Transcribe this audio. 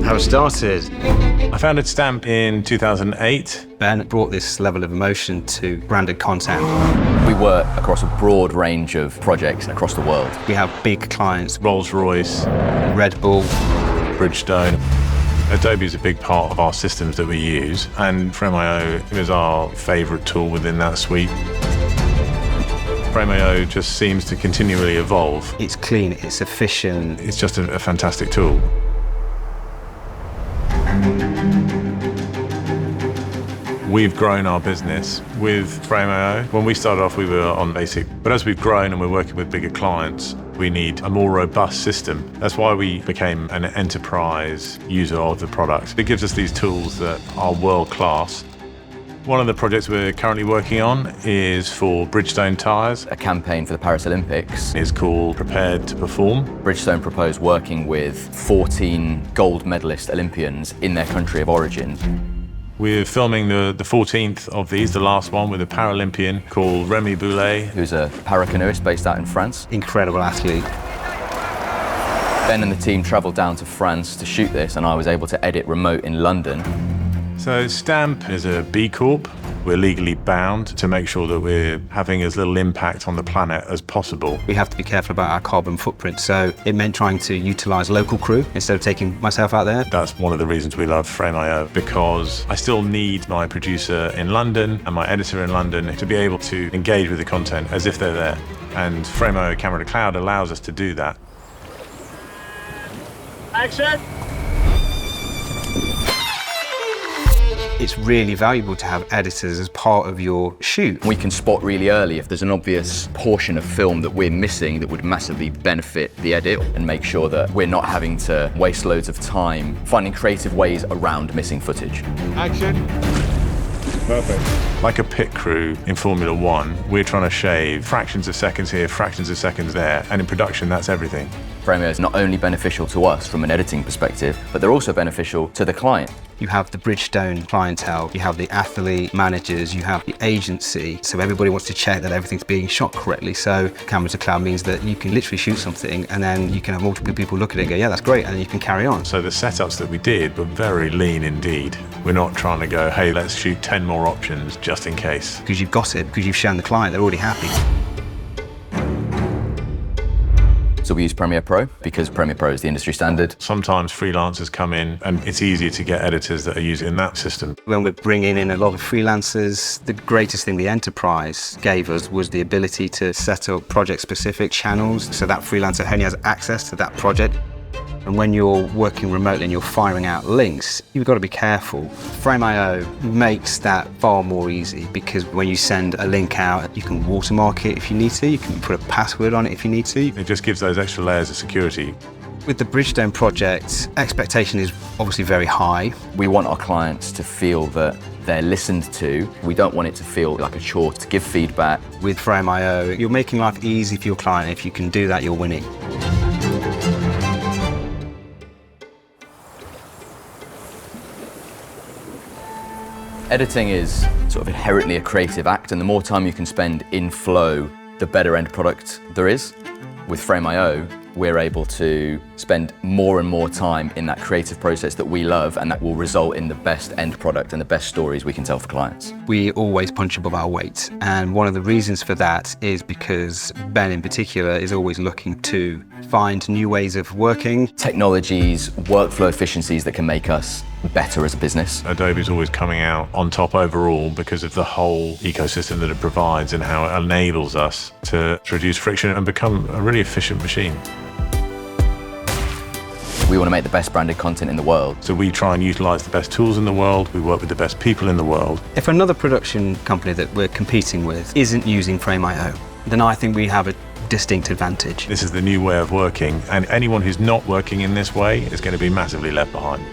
How it started. I founded Stamp in 2008. Ben brought this level of emotion to branded content. We work across a broad range of projects across the world. We have big clients, Rolls-Royce, Red Bull, Bridgestone. Adobe is a big part of our systems that we use, and Frame.io is our favorite tool within that suite. Frame.io just seems to continually evolve. It's clean, it's efficient. It's just a fantastic tool. We've grown our business with Frame.io. When we started off, we were on basic, but as we've grown and we're working with bigger clients, we need a more robust system. That's why we became an enterprise user of the product. It gives us these tools that are world-class. One of the projects we're currently working on is for Bridgestone tyres. A campaign for the Paris Olympics. It's called Prepared to Perform. Bridgestone proposed working with 14 gold medalist Olympians in their country of origin. We're filming the 14th of these, the last one, with a Paralympian called Remy Boulet, who's a paracanoeist based out in France. Incredible athlete. Ben and the team travelled down to France to shoot this, and I was able to edit remote in London. So Stamp is a B Corp. We're legally bound to make sure that we're having as little impact on the planet as possible. We have to be careful about our carbon footprint, so it meant trying to utilise local crew instead of taking myself out there. That's one of the reasons we love Frame.io, because I still need my producer in London and my editor in London to be able to engage with the content as if they're there. And Frame.io Camera to Cloud allows us to do that. Action! It's really valuable to have editors as part of your shoot. We can spot really early if there's an obvious portion of film that we're missing that would massively benefit the edit, and make sure that we're not having to waste loads of time finding creative ways around missing footage. Action! Perfect. Like a pit crew in Formula One, we're trying to shave fractions of seconds here, fractions of seconds there, and in production, that's everything. Frame.io is not only beneficial to us from an editing perspective, but they're also beneficial to the client. You have the Bridgestone clientele, you have the athlete managers, you have the agency, so everybody wants to check that everything's being shot correctly. So Camera to Cloud means that you can literally shoot something and then you can have multiple people look at it and go, yeah, that's great, and then you can carry on. So the setups that we did were very lean indeed. We're not trying to go, hey, let's shoot 10 more options just in case. Because you've got it, because you've shown the client, they're already happy. So we use Premiere Pro because Premiere Pro is the industry standard. Sometimes freelancers come in and it's easier to get editors that are using that system. When we're bringing in a lot of freelancers, the greatest thing the enterprise gave us was the ability to set up project-specific channels so that freelancer only has access to that project. And when you're working remotely and you're firing out links, you've got to be careful. Frame.io makes that far more easy, because when you send a link out, you can watermark it if you need to, you can put a password on it if you need to. It just gives those extra layers of security. With the Bridgestone project, expectation is obviously very high. We want our clients to feel that they're listened to. We don't want it to feel like a chore to give feedback. With Frame.io, you're making life easy for your client. If you can do that, you're winning. Editing is sort of inherently a creative act, and the more time you can spend in flow, the better end product there is. With Frame.io, we're able to spend more and more time in that creative process that we love, and that will result in the best end product and the best stories we can tell for clients. We always punch above our weight, and one of the reasons for that is because Ben in particular is always looking to find new ways of working. Technologies, workflow efficiencies that can make us better as a business. Adobe's always coming out on top overall because of the whole ecosystem that it provides and how it enables us to reduce friction and become a really efficient machine. We want to make the best branded content in the world. So we try and utilize the best tools in the world, we work with the best people in the world. If another production company that we're competing with isn't using Frame.io, then I think we have a distinct advantage. This is the new way of working, and anyone who's not working in this way is going to be massively left behind.